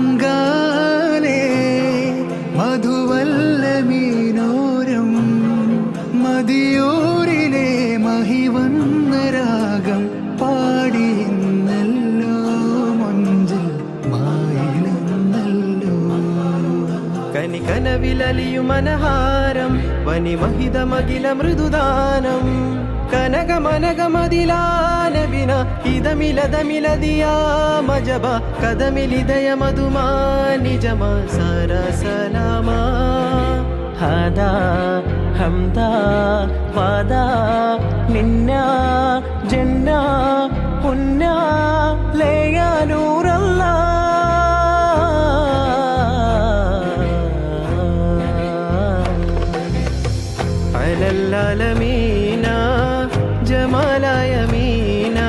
ചുങ്കാലേ മധുവല്ലമീനോരം മതിയൂരിലെ മഹിവന്ന രാഗം പാടിയെന്നല്ലോ മഞ്ചിൽ മായിലെന്നല്ലോ കനികനവിലലിയും മനഹാരം വനിമഹിതമകില മൃദുദാനം കനകമനകമതിലാനവിന ഇതമിലതമിലതിയാ മജബ കദമിലിദയ മധുമാ നിജമാ സരസലാമാ ഹദാ ഹംദാ വാദാ നിന്ന ജന്ന പുന്ന ലേയാനൂറല്ല അലല്ലാലമീന ജമാലായ മീന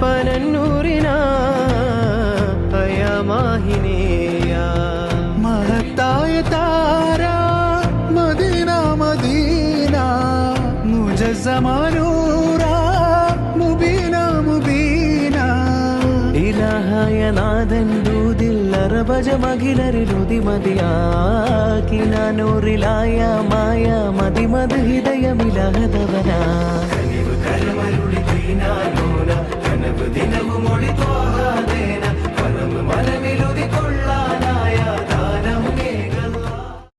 ഫനന്നൂറിന അയമാഹിനേയ മഹത്തായ താര മദീന മദീന മുജസ്സമനൂറ മുബീന മുബീന ഇലാഹായ നാഥൻ ദൂതിൽ അറബജമകിലരിലുതി മതിയാക്കിന നൂറിലായ മായ മതിമത് ഹൃദയമിലഹതവന കനിവ് കരമരുളി ദീനാനോന കനവ് ദിനവും ഒളി തോഹാദേന പരമ മലമിലുതി കൊള്ളാനായ